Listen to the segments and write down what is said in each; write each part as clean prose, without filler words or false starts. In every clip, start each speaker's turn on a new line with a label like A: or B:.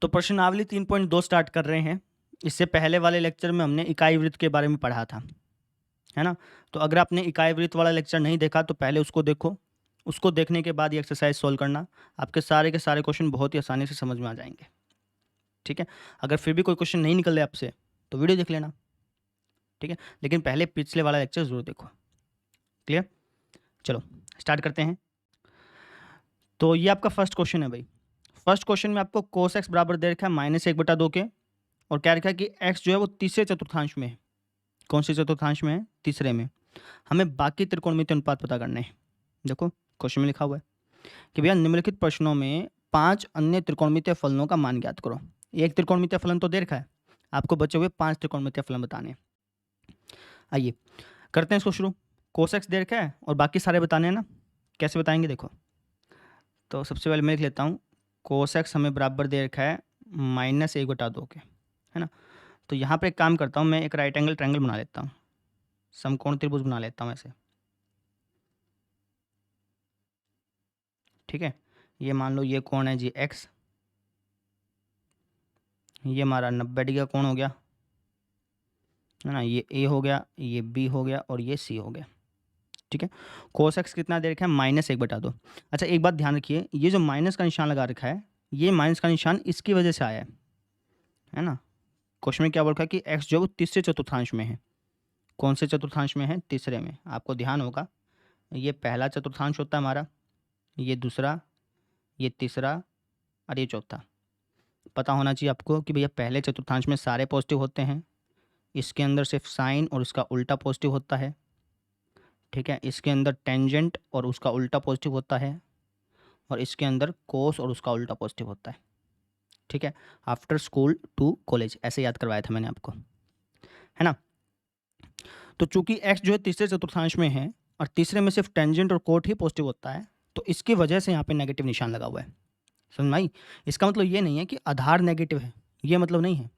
A: तो प्रश्नावली 3.2 स्टार्ट कर रहे हैं। इससे पहले वाले लेक्चर में हमने इकाई वृत्त के बारे में पढ़ा था, है ना? तो अगर आपने इकाई वृत्त वाला लेक्चर नहीं देखा तो पहले उसको देखो। उसको देखने के बाद ये एक्सरसाइज सोल्व करना। आपके सारे के सारे क्वेश्चन बहुत ही आसानी से समझ में आ जाएंगे, ठीक है? अगर फिर भी कोई क्वेश्चन नहीं निकल रहे आपसे तो वीडियो देख लेना, ठीक है? लेकिन पहले पिछले वाला लेक्चर जरूर देखो। क्लियर? चलो स्टार्ट करते हैं। तो ये आपका फर्स्ट क्वेश्चन है भाई। फर्स्ट क्वेश्चन में आपको कोस एक्स बराबर दे रखा है -1/2 के, और क्या रखा है कि एक्स जो है वो तीसरे चतुर्थांश में है। कौन से चतुर्थांश में है? तीसरे में। हमें बाकी त्रिकोणमितीय अनुपात पता करने हैं। देखो क्वेश्चन में लिखा हुआ है कि भैया निम्नलिखित प्रश्नों में 5 अन्य त्रिकोणमितीय फलनों का मान ज्ञात करो। एक त्रिकोणमितीय फलन तो दे रखा है, आपको बचे हुए 5 त्रिकोणमितीय फलन बताने हैं। आइए करते हैं इसको शुरू। कोस एक्स दे रखा है और बाकी सारे बताने हैं ना। कैसे बताएंगे देखो। तो सबसे पहले मैं लिख लेता हूँ, कोस एक्स हमें बराबर दे रखा है -1/2 के, है ना? तो यहाँ पे एक काम करता हूँ, मैं एक राइट एंगल ट्रायंगल बना लेता हूँ, समकोण त्रिभुज बना लेता हूँ ऐसे, ठीक है? ये मान लो ये कोण है जी एक्स, ये हमारा 90 डिग्री का कोण हो गया, है ना? ये ए हो गया, ये बी हो गया और ये सी हो गया, ठीक है? कोस एक्स कितना दे रखा है? -1/2। अच्छा एक बात ध्यान रखिए, ये जो माइनस का निशान लगा रखा है, ये माइनस का निशान इसकी वजह से आया है ना? क्वेश्चन में क्या बोल रखा है कि एक्स जो है वो तीसरे चतुर्थांश में है। कौन से चतुर्थांश में है? तीसरे में। आपको ध्यान होगा, ये पहला चतुर्थांश होता है हमारा, ये दूसरा, ये तीसरा और ये चौथा। पता होना चाहिए आपको कि भैया पहले चतुर्थांश में सारे पॉजिटिव होते हैं, इसके अंदर सिर्फ साइन और उसका उल्टा पॉजिटिव होता है, ठीक है? इसके अंदर टेंजेंट और उसका उल्टा पॉजिटिव होता है, और इसके अंदर कोस और उसका उल्टा पॉजिटिव होता है, ठीक है? आफ्टर स्कूल टू कॉलेज ऐसे याद करवाया था मैंने आपको, है ना? तो चूंकि एक्स जो है तीसरे चतुर्थांश में है और तीसरे में सिर्फ टेंजेंट और कोट ही पॉजिटिव होता है, तो इसकी वजह से यहाँ पे नेगेटिव निशान लगा हुआ है। समझ में आई? इसका मतलब ये नहीं है कि आधार नेगेटिव है, ये मतलब नहीं है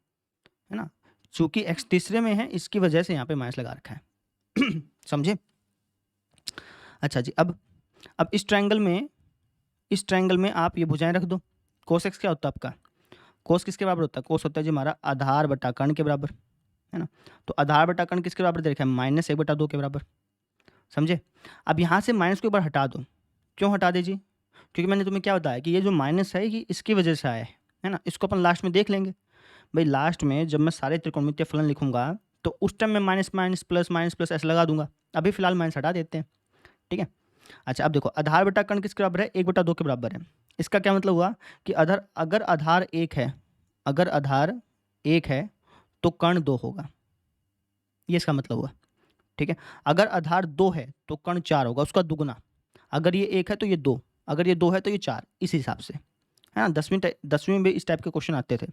A: ना? चूंकि एक्स तीसरे में है, इसकी वजह से यहाँ पे माइनस लगा रखा है। समझे? अच्छा जी, अब इस ट्रायंगल में आप ये भुजाएं रख दो। कोस एक्स क्या होता है आपका? कोस किसके बराबर होता है? कोस होता है जी हमारा आधार बटा कर्ण के बराबर, है ना? तो आधार बटा कर्ण किसके बराबर दे रखा है? -1/2 के बराबर। समझे? अब यहाँ से माइनस को एक बार हटा दो। क्यों हटा दे जी? क्योंकि मैंने तुम्हें क्या बताया कि ये जो माइनस है ये इसकी वजह से आया है ना? इसको अपन लास्ट में देख लेंगे। भाई लास्ट में जब मैं सारे त्रिकोणमितीय फलन लिखूंगा तो उस टाइम मैं माइनस माइनस प्लस ऐसे लगा दूंगा। अभी फिलहाल माइनस हटा देते हैं, ठीक है? अच्छा अब देखो, आधार बटा कर्ण किसके बराबर है? 1/2 के बराबर है। इसका क्या मतलब हुआ कि अगर आधार 1 है, अगर आधार 1 है तो कर्ण 2 होगा, ये इसका मतलब हुआ, ठीक है? अगर आधार 2 है तो कर्ण 4 होगा, उसका दुगुना। अगर ये 1 है तो ये 2, अगर ये 2 है तो ये 4, इस हिसाब से, है ना? 10वीं में इस टाइप के क्वेश्चन आते थे।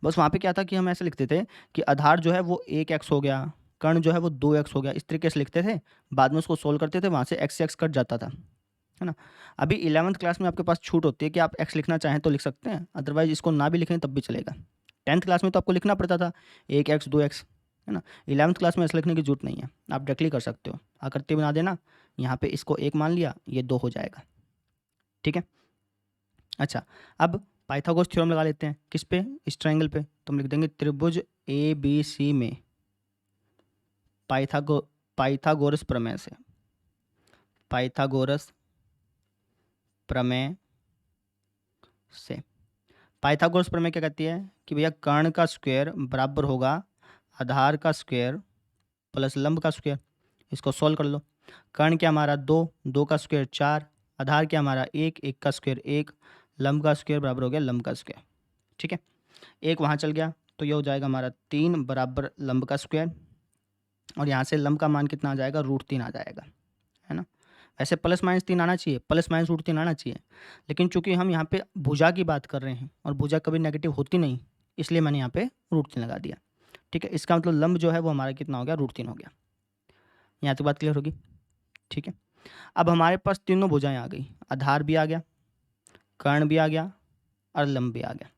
A: बस वहाँ पे क्या था कि हम ऐसे लिखते थे कि आधार जो है वो 1x हो गया, कर्ण जो है वो 2x हो गया, इस तरीके से लिखते थे। बाद में उसको सोल्व करते थे, वहाँ से x से x कट जाता था, है ना? अभी 11th क्लास में आपके पास छूट होती है कि आप x लिखना चाहें तो लिख सकते हैं, अदरवाइज इसको ना भी लिखें तब भी चलेगा। 10th क्लास में तो आपको लिखना पड़ता था 1x 2x, है ना? 11th क्लास में ऐसा लिखने की जरूरत नहीं है, आप डायरेक्टली कर सकते हो। आकृति बना देना, यहाँ पे इसको 1 मान लिया, ये 2 हो जाएगा, ठीक है? अच्छा अब पाइथागोरस थ्योरम लगा लेते हैं। किस पे? इस ट्रायंगल पे। तो हम लिख देंगे त्रिभुज ए बी सी में पाइथागोरस प्रमेय से, पाइथागोरस प्रमेय से। पाइथागोरस प्रमेय क्या कहती है कि भैया कर्ण का स्क्वायर बराबर होगा आधार का स्क्वायर प्लस लंब का स्क्वायर। इसको सॉल्व कर लो। कर्ण क्या हमारा 2, 2 का स्क्वायर 4, आधार क्या हमारा 1, 1 का स्क्वायर 1, लंब का स्क्वायर बराबर हो गया लंब का स्क्वायर, ठीक है? एक वहाँ चल गया तो ये हो जाएगा हमारा 3 बराबर लंब का स्क्वायर, और यहाँ से लंब का मान कितना आ जाएगा? √3 आ जाएगा, है ना? वैसे +-3 आना चाहिए, +-√3 आना चाहिए, लेकिन चूंकि हम यहाँ पे भुजा की बात कर रहे हैं और भुजा कभी नेगेटिव होती नहीं, इसलिए मैंने यहाँ पे √3 लगा दिया, ठीक है? इसका मतलब लंब जो है वो हमारा कितना हो गया? √3 हो गया। यहाँ तक बात क्लियर होगी, ठीक है? अब हमारे पास तीनों भुजाएं आ गई, आधार भी आ गया, कर्ण भी आ गया और लंब भी आ गया।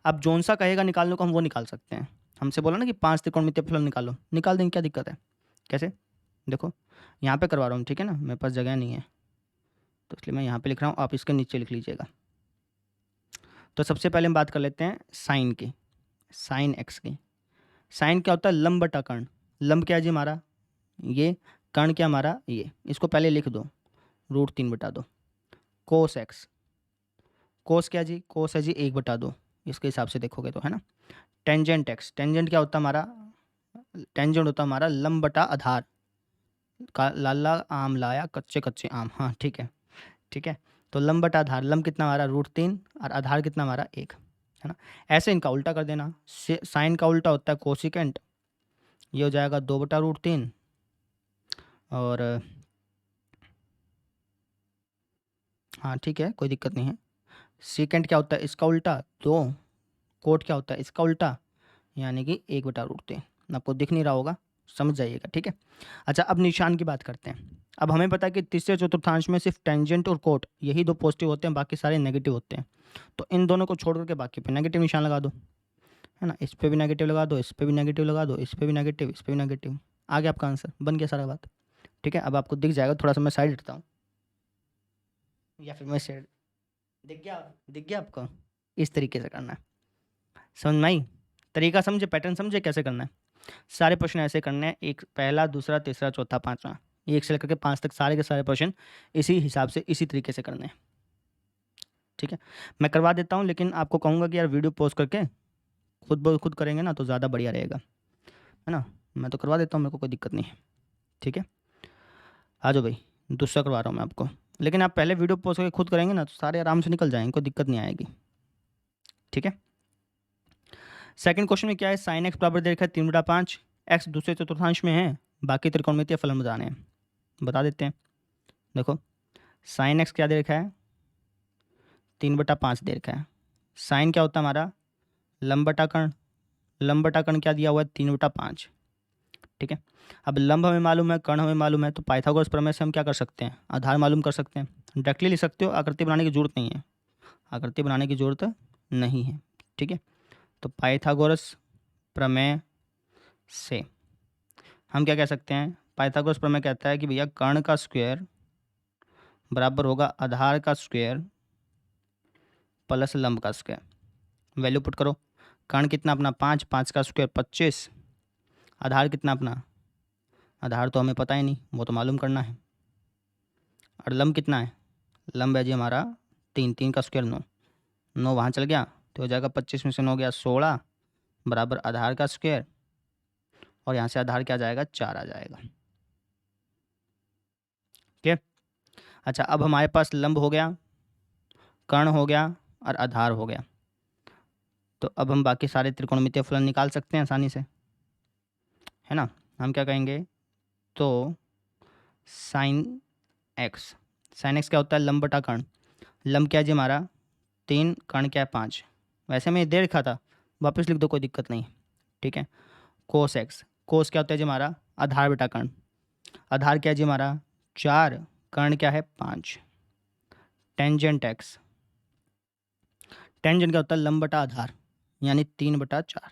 A: अब जौन सा कहेगा निकालने को हम वो निकाल सकते हैं। हमसे बोला ना कि 5 त्रिकोणमितीय फलन निकालो, निकाल देंगे, क्या दिक्कत है? कैसे? देखो यहाँ पे करवा रहा हूँ, ठीक है ना? मेरे पास जगह नहीं है तो इसलिए मैं यहाँ पे लिख रहा हूँ, आप इसके नीचे लिख लीजिएगा। तो सबसे पहले हम बात कर लेते हैं साइन की, साइन एक्स की। साइन क्या होता है? लंब बटा कर्ण। लंब क्या है जी हमारा? ये। कर्ण क्या हमारा? ये। इसको पहले लिख दो, √3/2। कोस एक्स, कोस क्या जी? कोस है जी 1/2, इसके हिसाब से देखोगे तो, है ना। टेंजेंट एक्स, टेंजेंट क्या होता है हमारा? टेंजेंट होता है हमारा लंब बटा आधार। का लाला आम लाया कच्चे कच्चे आम, हाँ ठीक है, ठीक है। तो लंब बटा आधार, लंब कितना हमारा? √3, और आधार कितना हमारा? 1, है ना। ऐसे इनका उल्टा कर देना। साइन का उल्टा होता है कोसिकेंट, ये हो जाएगा 2/√3। और हाँ ठीक है, कोई दिक्कत नहीं है। सीकेंट क्या होता है? इसका उल्टा 2। कोट क्या होता है? इसका उल्टा, यानी कि 1/√3। आपको दिख नहीं रहा होगा, समझ जाइएगा, ठीक है। अच्छा, अब निशान की बात करते हैं। अब हमें पता है कि तीसरे चतुर्थांश में सिर्फ टेंजेंट और कोट यही दो पॉजिटिव होते हैं, बाकी सारे नेगेटिव होते हैं। तो इन दोनों को छोड़ करके बाकी पे नेगेटिव निशान लगा दो, है ना। इस पे भी नेगेटिव लगा दो, इस पे भी नेगेटिव लगा दो, इस पे भी नेगेटिव, इस पे भी नेगेटिव। आ गया आपका आंसर, बन गया सारा बात, ठीक है। अब आपको दिख जाएगा, थोड़ा सा मैं साइड हटता हूँ, या फिर मैं साइड, दिख गया? दिख गया आपको? इस तरीके से करना है, समझ में आई? तरीका समझे, पैटर्न समझे कैसे करना है। सारे प्रश्न ऐसे करने हैं, एक पहला, दूसरा, तीसरा, चौथा, पांचवा, एक से लेकर के 5 तक सारे के सारे प्रश्न इसी हिसाब से, इसी तरीके से करने हैं, ठीक है। मैं करवा देता हूँ, लेकिन आपको कहूँगा कि यार वीडियो पॉज करके खुद करेंगे ना तो ज़्यादा बढ़िया रहेगा, है ना। मैं तो करवा देता हूँ, मेरे को कोई दिक्कत नहीं है, ठीक है। आ जाओ भाई, दूसरा करवा रहा हूँ मैं आपको, लेकिन आप पहले वीडियो पॉज करके खुद करेंगे ना तो सारे आराम से निकल जाएंगे, कोई दिक्कत नहीं आएगी, ठीक है। सेकंड क्वेश्चन में क्या है? साइन एक्स बराबर दे रखा है 3/5, एक्स दूसरे चतुर्थांश में है, बाकी त्रिकोणमितीय फलन बताने हैं, बता देते हैं। देखो, साइन एक्स क्या दे रखा है? 3/5 दे रखा है। साइन क्या होता है हमारा? लंब बटा कर्ण। लंब बटा कर्ण क्या दिया हुआ है? 3/5, ठीक है। अब लंब हमें मालूम है, कर्ण हमें मालूम है, तो पाइथागोरस प्रमेय से हम क्या कर सकते हैं? आधार मालूम कर सकते हैं। डायरेक्टली लिख सकते हो, आकृति बनाने की जरूरत नहीं है, आकृति बनाने की जरूरत नहीं है, ठीक है। तो पाइथागोरस प्रमेय से हम क्या कह सकते हैं? पाइथागोरस प्रमेय कहता है कि भैया कर्ण का स्क्वायर बराबर होगा आधार का स्क्वायर प्लस लंब का स्क्वायर। वैल्यू पुट करो। कर्ण कितना अपना? 5, 5 का स्क्वायर 25। आधार कितना अपना? आधार तो हमें पता ही नहीं, वो तो मालूम करना है। और लंब कितना है? लंब है जी हमारा 3, 3 का स्क्वायर 9, 9 वहाँ चल गया तो हो जाएगा 25 में से 9 गया 16 बराबर आधार का स्क्वायर, और यहाँ से आधार क्या आ जाएगा? 4 आ जाएगा, ठीक है। अच्छा, अब हमारे पास लंब हो गया, कर्ण हो गया, और आधार हो गया। तो अब हम बाकी सारे त्रिकोणमितीय फलन निकाल सकते हैं आसानी से, है ना। हम क्या कहेंगे? तो साइन एक्स, साइन एक्स क्या होता है? लंब बटा कर्ण। लंब क्या है जी हमारा? 3, कर्ण क्या है? 5। वैसे मैं दे रखा था, वापस लिख दो, कोई दिक्कत नहीं, ठीक है। कोस एक्स, कोस क्या होता है जी हमारा? आधार बटा कर्ण। आधार क्या है जी हमारा? 4, कर्ण क्या है? 5। टेंजेंट एक्स, टेंजेंट क्या होता है? लंब बटा आधार, यानी 3/4,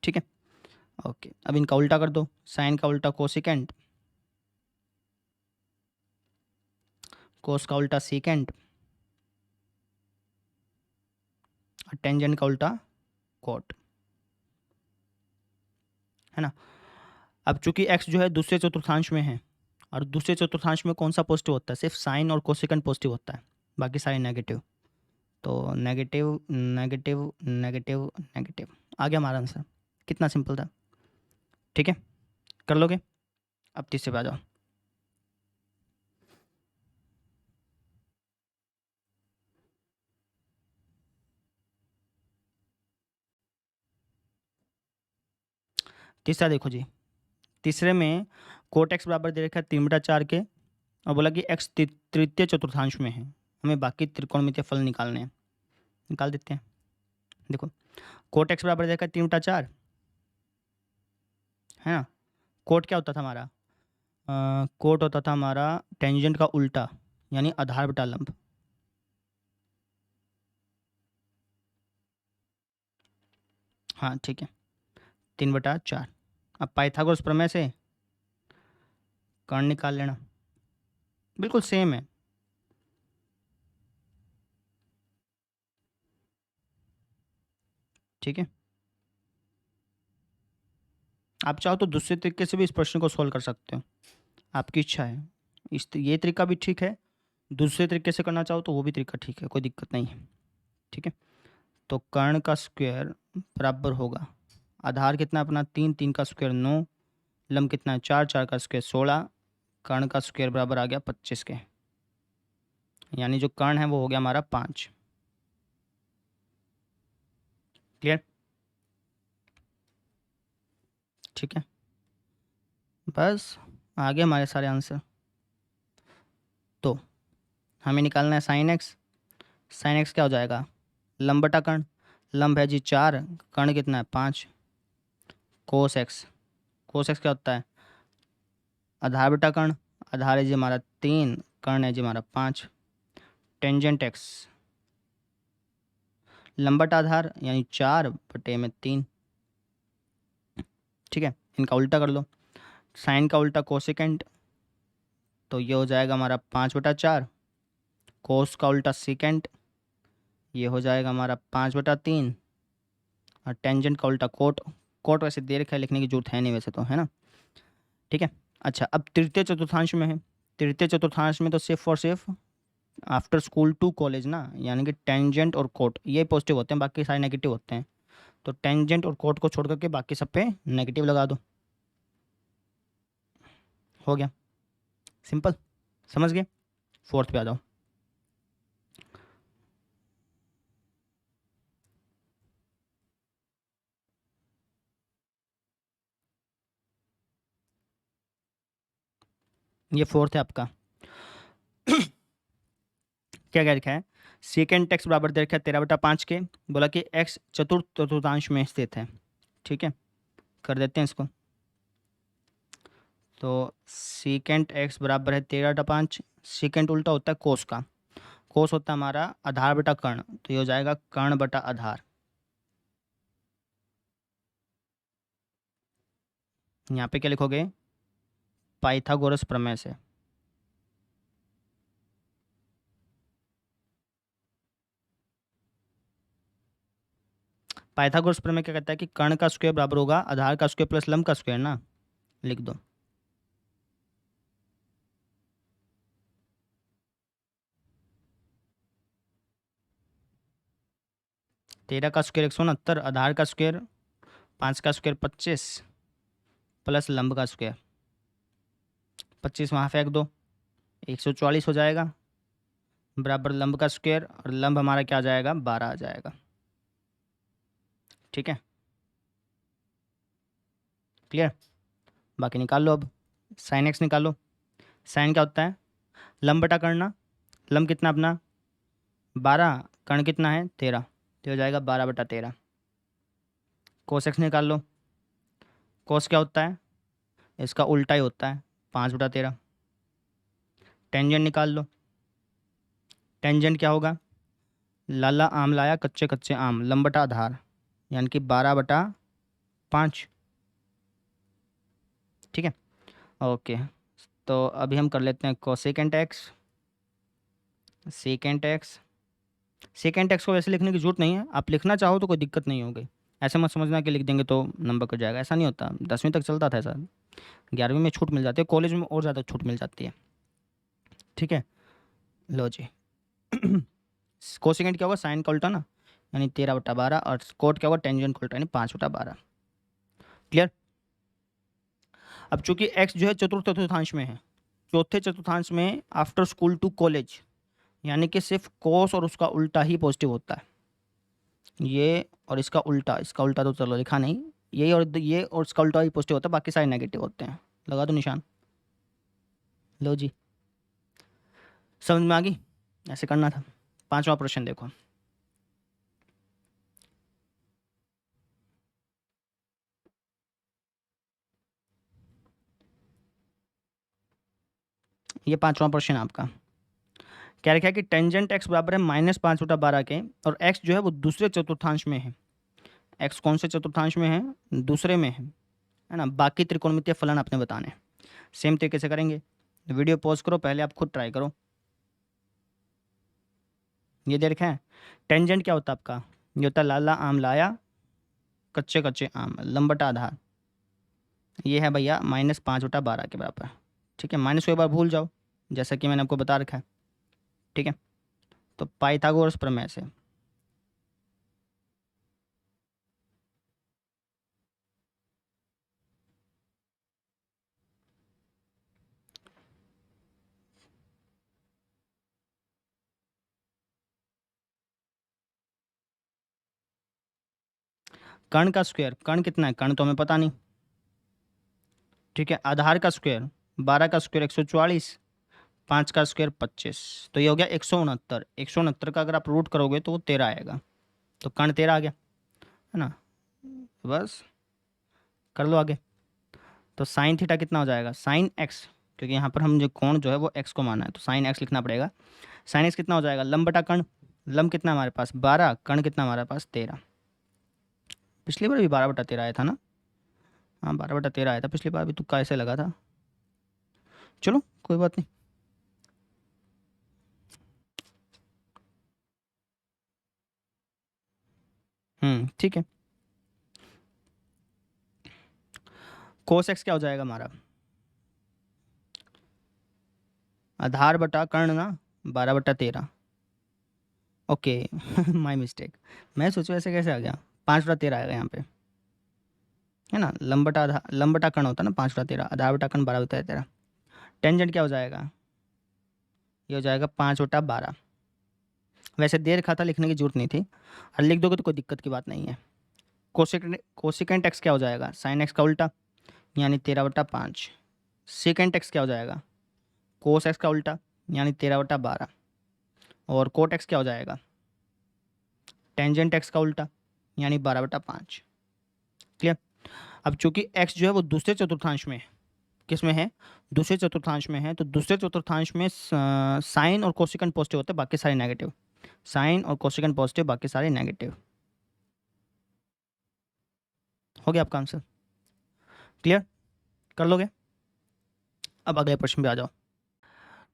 A: ठीक है। ओके, अब इनका उल्टा कर दो। साइन का उल्टा कोसिकेंट, कोस का उल्टा सीकेंट, और टेंजेंट का उल्टा कोट, है ना। अब चूंकि एक्स जो है दूसरे चतुर्थांश में है, और दूसरे चतुर्थांश में कौन सा पॉजिटिव होता है? सिर्फ साइन और कोसिकेंट पॉजिटिव होता है, बाकी सारे नेगेटिव। तो नेगेटिव नेगेटिव नेगेटिव नेगेटिव आ गया हमारा आंसर। कितना सिंपल था, ठीक है, कर लोगे। अब तीसरे पे आ जाओ। तीसरा देखो जी, तीसरे में कोट एक्स बराबर दे रखा है 3/4 के, और बोला कि एक्स तृतीय चतुर्थांश में है, हमें बाकी त्रिकोणमितीय फल निकालने हैं। निकाल देते हैं। देखो, कोट एक्स बराबर दे रखा है 3/4, है ना। कोट क्या होता था हमारा? कोट होता था हमारा टेंजेंट का उल्टा, यानी आधार बटा लंब, हाँ ठीक है, 3/4। अब पाइथागोरस प्रमेय से कर्ण निकाल लेना, बिल्कुल सेम है। ठीक है, आप चाहो तो दूसरे तरीके से भी इस प्रश्न को सॉल्व कर सकते हो, आपकी इच्छा है। ये तरीका भी ठीक है, दूसरे तरीके से करना चाहो तो वो भी तरीका ठीक है, कोई दिक्कत नहीं है। ठीक है, तो कर्ण का स्क्वायर बराबर होगा, आधार कितना अपना 3, 3 का स्क्वायर 9, लंब कितना है 4, 4 का स्क्वायर 16, कर्ण का स्क्वायर बराबर आ गया 25 के, यानी जो कर्ण है वो हो गया हमारा 5। क्लियर? ठीक है, बस आगे हमारे सारे आंसर। तो हमें निकालना है साइन एक्स। साइन एक्स क्या हो जाएगा, लंब बटा कर्ण, लंब है जी 4, कर्ण कितना है 5, कोस एक्स। कोस एक्स क्या होता है, आधार बटा कर्ण, आधार है जी हमारा 3, कर्ण है जी हमारा 5, टेंजेंट एक्स, लंब बटा आधार यानी 4/3। ठीक है, इनका उल्टा कर लो, साइन का उल्टा कोसेकेंट, तो ये हो जाएगा हमारा 5/4, कोस का उल्टा सीकेंट, ये हो जाएगा हमारा 5/3, और टेंजेंट का उल्टा कोट। कोट वैसे दे रखा है, लिखने की जरूरत है नहीं वैसे तो, है ना। ठीक है, अच्छा अब तृतीय चतुर्थांश में है। तृतीय चतुर्थांश में तो सिर्फ और सिर्फ आफ्टर स्कूल टू कॉलेज ना, यानी कि टेंजेंट और कोट ये पॉजिटिव होते हैं, बाकी सारे नेगेटिव होते हैं। तो टेंजेंट और कोट को छोड़ करके बाकी सब पे नेगेटिव लगा दो, हो गया सिंपल, समझ गए। फोर्थ पे आ जाओ। ये फोर्थ है आपका। क्या क्या लिखा है, सेकेंड एक्स बराबर दे रखा है 13/5 के, बोला कि एक्स चतुर्थ चतुर्थांश में स्थित है। ठीक है, कर देते हैं इसको। तो सेकेंड एक्स बराबर है 13/5, सेकेंड उल्टा होता है कोस का, कोस होता है हमारा आधार बटा कर्ण, तो ये हो जाएगा कर्ण बटा आधार। यहाँ पे क्या लिखोगे, पाइथागोरस प्रमेय से। पाइथागोरस प्रमेय क्या कहता है कि कर्ण का स्क्वायर बराबर होगा आधार का स्क्वायर प्लस लंब का स्क्वायर ना, लिख दो। तेरह का स्क्वायर 169, आधार का स्क्वायर 5 का स्क्वायर 25, प्लस लंब का स्क्वायर 25 वहाँ फेंक दो, 144 हो जाएगा, बराबर लंब का स्क्वायर, और लंब हमारा क्या आ जाएगा 12 आ जाएगा। ठीक है, क्लियर। बाकी निकाल लो अब, साइन एक्स निकालो। साइन क्या होता है, लंब बटा कर्ण ना, लंब कितना अपना 12, कर्ण कितना है 13, तो हो जाएगा 12/13। कोस एक्स निकाल लो। कोस क्या होता है, इसका उल्टा ही होता है 5/13। टेंजेंट निकाल लो। टेंजेंट क्या होगा, लाला आम लाया कच्चे कच्चे आम, लंब बटा आधार यानी कि 12/5। ठीक है, ओके। तो अभी हम कर लेते हैं cosecant x. Secant x, second x को वैसे लिखने की जरूरत नहीं है, आप लिखना चाहो तो कोई दिक्कत नहीं होगी, ऐसे मत समझना कि लिख देंगे तो नंबर कट जाएगा, ऐसा नहीं होता। 10वीं तक चलता था ऐसा, 11वीं में छूट मिल जाती है, कॉलेज में और ज़्यादा छूट मिल जाती है। ठीक है, लो जी। कोसेकेंट क्या होगा, साइन का उल्टा ना, यानी 13/12, और कोट क्या होगा, टेंजेंट का उल्टा यानी 5/12। क्लियर। अब चूंकि एक्स जो है चतुर्थ चतुर्थांश में है, चौथे चतुर्थांश में आफ्टर स्कूल टू कॉलेज, यानी कि सिर्फ कोस और उसका उल्टा ही पॉजिटिव होता है। ये और इसका उल्टा, इसका उल्टा तो चलो लिखा नहीं, ये और इसका उल्टा ही पॉजिटिव होता है, बाकी सारे नेगेटिव होते हैं। लगा दो निशान, लो जी, समझ में आ गई, ऐसे करना था। पांचवा प्रश्न देखो, ये पांचवा प्रश्न आपका क्या लिखा है कि टेंजेंट एक्स बराबर है -5/12 के, और एक्स जो है वो दूसरे चतुर्थांश में है। एक्स कौन से चतुर्थांश में है, दूसरे में है ना। बाकी त्रिकोणमितीय फलन आपने बताने, सेम तरीके से करेंगे। वीडियो पॉज करो, पहले आप खुद ट्राई करो। ये दे रखा है टेंजेंट क्या होता है आपका, ये होता है लाला आम लाया कच्चे कच्चे आम, लंब बटा आधार, ये है भैया -5/12 के बराबर। ठीक है, माइनस को एक बार भूल जाओ जैसा कि मैंने आपको बता रखा है। ठीक है, तो पाइथागोरस प्रमेय से कर्ण का स्क्वायर, कर्ण कितना है, कर्ण तो हमें पता नहीं। ठीक है, आधार का स्क्वायर, 12 का स्क्वायर 144, 5 का स्क्वायर 25, तो ये हो गया 169। 169 का अगर आप रूट करोगे तो वो 13 आएगा, तो कर्ण 13 आ गया, है ना। बस कर लो आगे। तो साइन थीटा कितना हो जाएगा, साइन एक्स, क्योंकि यहाँ पर हम जो कोण जो है वो एक्स को माना है, तो साइन एक्स लिखना पड़ेगा। साइन एक्स कितना हो जाएगा, लंब बटा कर्ण, लंब कितना हमारे पास 12, कर्ण कितना हमारे पास 13। पिछली बार भी 12/13 आया था ना, हाँ 12/13 आया था पिछली बार भी, तुक्का ऐसे लगा था। चलो कोई बात नहीं। ठीक है। कोस एक्स क्या हो जाएगा हमारा, आधार बटा कर्ण ना, 12/13। ओके माय मिस्टेक, मैं सोचूं ऐसे कैसे आ गया, 5/13 आएगा यहाँ पे, है ना। लंब बटा कर्ण होता है ना 5/13, आधार बटा कर्ण 12/13। टेंजेंट क्या हो जाएगा, ये हो जाएगा 5/12। वैसे दे रखा था, लिखने की जरूरत नहीं थी, और लिख दोगे तो कोई दिक्कत की बात नहीं है। कोसिकेंट एक्स क्या हो जाएगा, साइन एक्स का उल्टा, यानी 13/5। सेकेंट एक्स क्या हो जाएगा, कोस एक्स का उल्टा, यानी 13/12। और कोट एक्स क्या हो जाएगा, टेंजेंट एक्स का उल्टा, यानी 12/5। क्लियर। अब चूंकि एक्स जो है वो दूसरे चतुर्थांश में है, किस में है, दूसरे चतुर्थांश में है, तो दूसरे चतुर्थांश में साइन और कोसिकेंट पॉजिटिव होते हैं, बाकी सारे नेगेटिव। साइन और कोसिकेंट पॉजिटिव, बाकी सारे नेगेटिव। हो गया आपका आंसर, क्लियर, कर लोगे। अब अगले प्रश्न पे आ जाओ।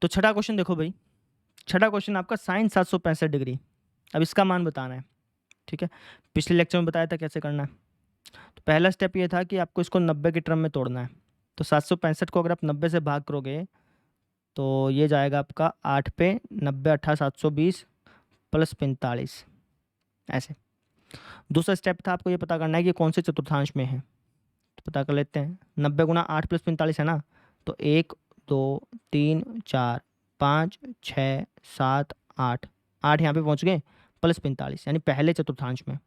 A: तो छठा क्वेश्चन देखो भाई, छठा क्वेश्चन आपका साइन 765 डिग्री। अब इसका मान बताना है। ठीक है, पिछले लेक्चर में बताया था कैसे करना है। तो पहला स्टेप ये था कि आपको इसको 90 के टर्म में तोड़ना है। तो 765 को अगर आप 90 से भाग करोगे तो ये जाएगा आपका 8 पे 90 8 720 प्लस 45, ऐसे। दूसरा स्टेप था आपको ये पता करना है कि कौन से चतुर्थांश में है, तो पता कर लेते हैं। 90 × 8 + 45 है ना, तो 1 2 3 4 5 6 7 8, 8 यहाँ पे पहुँच गए, प्लस 45, यानी पहले चतुर्थांश में।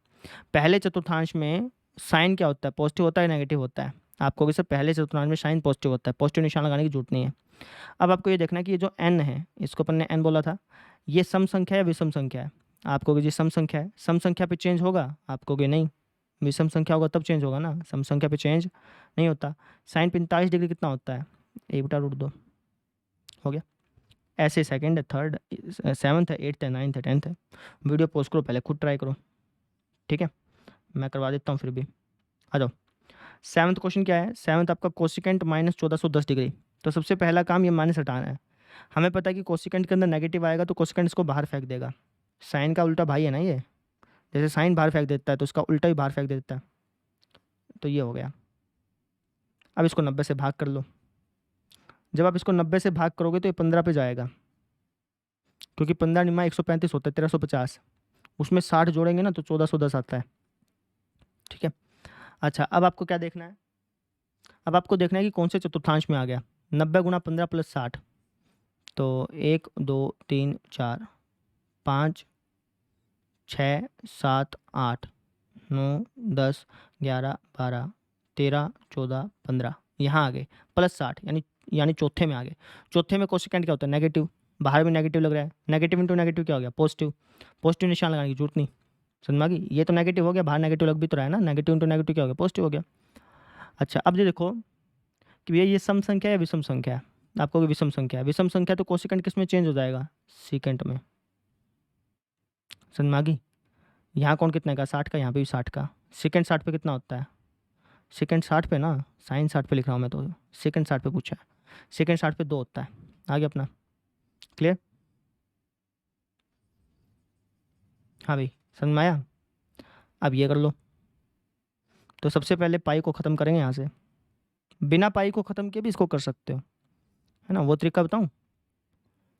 A: पहले चतुर्थांश में साइन क्या होता है, पॉजिटिव होता है नेगेटिव होता है, आपको कि सर पहले चतुर्थांश में साइन पॉजिटिव होता है, पॉजिटिव निशान लगाने की जरूरत नहीं है। अब आपको ये देखना है कि ये जो n है, इसको अपन ने n बोला था, ये सम संख्या है विषम संख्या है। आपको कि जी सम संख्या है, सम संख्या पे चेंज होगा, आपको कि नहीं विषम संख्या होगा तब चेंज होगा ना, सम संख्या पे चेंज नहीं होता। साइन 45 डिग्री कितना होता है, 1/√2 हो गया। ऐसे सेकंड है, थर्ड, सेवन्थ है, एट्थ है, नाइन्थ है, टेंथ है। वीडियो पोस्ट करो, पहले खुद ट्राई करो। ठीक है, मैं करवा देता हूँ फिर भी। आ जाओ, सेवन्थ क्वेश्चन क्या है, सेवन्थ आपका कोसिकेंट -1410 डिग्री। तो सबसे पहला काम ये माइनस हटाना है। हमें पता है कि कोसिकेंट के अंदर नेगेटिव आएगा तो कोसिकेंट इसको बाहर फेंक देगा। साइन का उल्टा भाई है ना ये, जैसे साइन बाहर फेंक देता है तो उसका उल्टा ही बाहर फेंक देता है, तो ये हो गया। अब इसको 90 से भाग कर लो। जब आप इसको 90 से भाग करोगे तो ये 15 पे जाएगा, क्योंकि 15 निमा 135 होता है, 1350, उसमें 60 जोड़ेंगे ना तो 1410 आता है। ठीक है, अच्छा अब आपको क्या देखना है, अब आपको देखना है कि कौन से चतुर्थांश में आ गया। 90 × 15 + 60, तो 1 2 3 4 5 6 7 8 9 10 11 12 13 14 15, यहाँ आ गए प्लस 60, यानी चौथे में आ गए। चौथे में कोसिकेंट क्या होता है, नेगेटिव, बाहर भी नेगेटिव लग रहा है, नेगेटिव इंटू नेगेटिव क्या हो गया, पॉजिटिव। पॉजिटिव निशान लगाने की जरूरत नहीं, समझ में आ गई। ये तो नेगेटिव हो गया, बाहर नेगेटिव लग भी तो रहा है ना, नेगेटिव इंटू नेगेटिव क्या हो गया, पॉजिटिव हो गया। अच्छा अब ये देखो कि भैया ये सम संख्या है या विषम संख्या है, आपको कि विषम संख्या है। विषम संख्या तो कोसिकेंट किस में चेंज हो जाएगा, सीकेंट में, समझ में आ गई। यहाँ कौन कितने का, 60 का, यहाँ पे भी 60 का। सेकेंड 60 पे कितना होता है, सेकेंड 60 पे ना, साइन 60 पे लिख रहा हूँ मैं, तो सेकेंड 60 पे पूछा है, सेकेंड 60 पे 2 होता है। आगे अपना क्लियर, हाँ भाई समझ में आया। अब ये कर लो, तो सबसे पहले पाई को ख़त्म करेंगे यहाँ से, बिना पाई को ख़त्म किए भी इसको कर सकते हो, है ना। वो तरीका बताऊँ,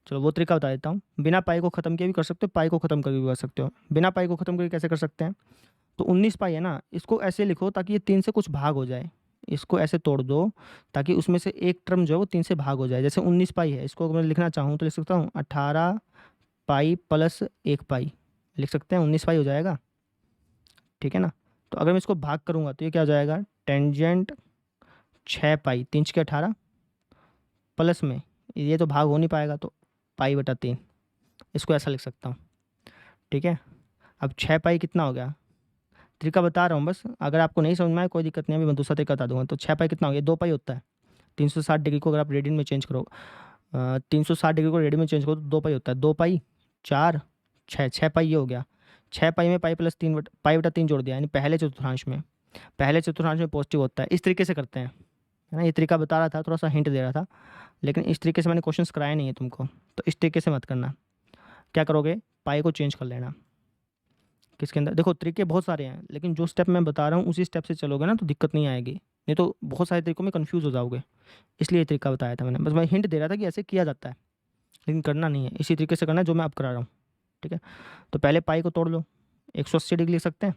A: चलो वो तरीका बता देता हूँ। बिना पाई को ख़त्म किए भी कर सकते हो, पाई को ख़त्म करके भी कर सकते हो। बिना पाई को ख़त्म करके कैसे कर सकते हैं, तो 19 पाई है ना, इसको ऐसे लिखो ताकि ये 3 से कुछ भाग हो जाए, इसको ऐसे तोड़ दो ताकि उसमें से एक टर्म जो है वो 3 से भाग हो जाए। जैसे 19 पाई है, इसको अगर मैं लिखना चाहूँ तो लिख सकता हूँ 18 पाई प्लस 1 पाई, लिख सकते हैं 19 पाई हो जाएगा, ठीक है ना। तो अगर मैं इसको भाग करूँगा तो ये क्या हो जाएगा, टेंजेंट 6 पाई 3 के 18 प्लस में ये तो भाग हो नहीं पाएगा तो पाई बटा 3, इसको ऐसा लिख सकता हूँ, ठीक है। अब 6 पाई कितना हो गया, तरीका बता रहा हूँ बस, अगर आपको नहीं समझ में आए कोई दिक्कत नहीं है, मैं दूसरा तरीका बता दूंगा। तो 6 पाई कितना हो गया, 2 पाई होता है। 360 डिग्री को अगर आप रेडियन में चेंज करो, 360 डिग्री को रेडियन में चेंज करो तो 2 पाई होता है। 2 पाई 4 6, 6 पाई ये हो गया। 6 पाई में पाई प्लस 3 पाई बटा 3 जोड़ दिया, यानी पहले चतुर्थांश में, पहले चतुर्थांश में पॉजिटिव होता है। इस तरीके से करते हैं, है ना। ये तरीका बता रहा था, थोड़ा सा हिंट दे रहा था, लेकिन इस तरीके से मैंने क्वेश्चंस कराया नहीं है तुमको, तो इस तरीके से मत करना। क्या करोगे, पाई को चेंज कर लेना किसके अंदर, देखो तरीके बहुत सारे हैं, लेकिन जो स्टेप मैं बता रहा हूँ उसी स्टेप से चलोगे ना तो दिक्कत नहीं आएगी, नहीं तो बहुत सारे तरीकों में कंफ्यूज हो जाओगे। इसलिए ये तरीका बताया था मैंने, बस मैं हिंट दे रहा था कि ऐसे किया जाता है, लेकिन करना नहीं है, इसी तरीके से करना है जो मैं अब करा रहा हूँ, ठीक है। तो पहले पाई को तोड़ लो, 180 डिग्री लिख सकते हैं,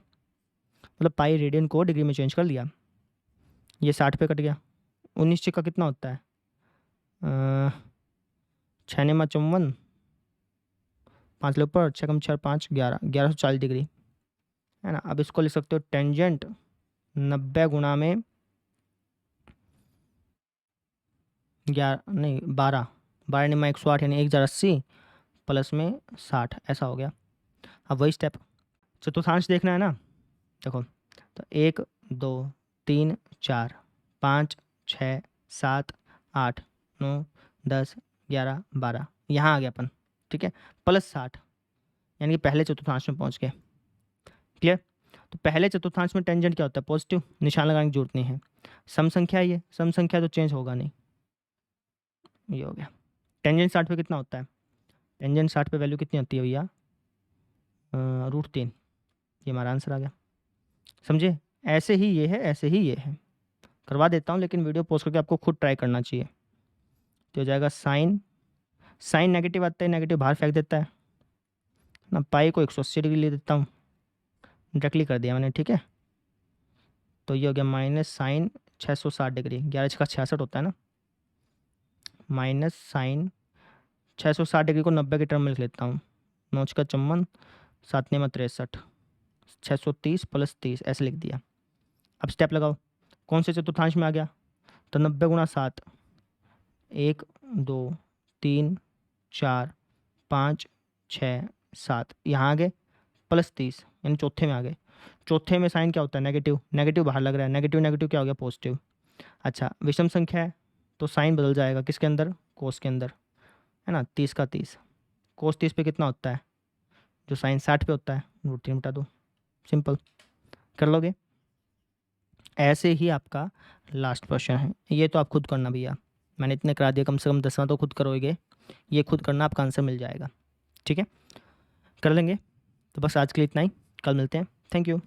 A: मतलब पाई रेडियन को डिग्री में चेंज कर लिया, ये 60 पे कट गया। 19 का कितना होता है, 6 ने 54, 5 ले ऊपर, 6 कम 4 5 11, 1140 डिग्री, है ना। अब इसको लिख सकते हो टेंजेंट 90 गुना में 11 नहीं 12, 12 ने 108 यानी 1080 प्लस में 60, ऐसा हो गया। अब वही स्टेप, चतुर्थांश देखना है ना, देखो तो 1 2 3 4 5 6 7 8 9 10 11 12, यहाँ आ गया अपन, ठीक है, प्लस 60, यानी कि पहले चतुर्थांश में पहुँच गए। क्लियर। तो पहले चतुर्थांश में टेंजेंट क्या होता है, पॉजिटिव, निशान लगाने की जरूरत नहीं है। सम संख्या, ये सम संख्या तो चेंज होगा नहीं, ये हो गया। टेंजेंट 60 पे कितना होता है, टेंजेंट 60 पे वैल्यू कितनी होती है भैया, √3, ये हमारा आंसर आ गया, समझे। ऐसे ही ये है, ऐसे ही ये है, करवा देता हूँ लेकिन वीडियो पोस्ट करके आपको खुद ट्राई करना चाहिए। तो हो जाएगा साइन, साइन नेगेटिव आता है, नेगेटिव बाहर फेंक देता है ना। पाई को 180 डिग्री ले देता हूँ, डायरेक्टली कर दिया मैंने, ठीक है। तो ये हो गया माइनस साइन 660 डिग्री, 11 का 66 होता है ना, माइनस साइन 660 डिग्री को 90 के टर्म में लिख लेता हूँ, 9 का 54, 7 ने 63, 630 प्लस 30, ऐसे लिख दिया। अब स्टेप लगाओ, कौन से चतुर्थांश में आ गया, तो 90 गुना 7, 1 2 3 4 5 6 7, यहाँ आ गए, प्लस 30 यानी चौथे में आ गए। चौथे में साइन क्या होता है, नेगेटिव, नेगेटिव बाहर लग रहा है, नेगेटिव नेगेटिव क्या हो गया, पॉजिटिव। अच्छा विषम संख्या है तो साइन बदल जाएगा, किसके अंदर, कोस के अंदर, है ना। 30 का 30, कोस 30 पे कितना होता है, जो साइन 60 पे होता है, √3 बटा 2, सिंपल, कर लोगे। ऐसे ही आपका लास्ट क्वेश्चन है, ये तो आप खुद करना भैया, मैंने इतने करा दिया, कम से कम 10वां तो खुद करोगे, ये खुद करना, आपका आंसर मिल जाएगा, ठीक है, कर लेंगे। तो बस आज के लिए इतना ही, कल मिलते हैं, थैंक यू।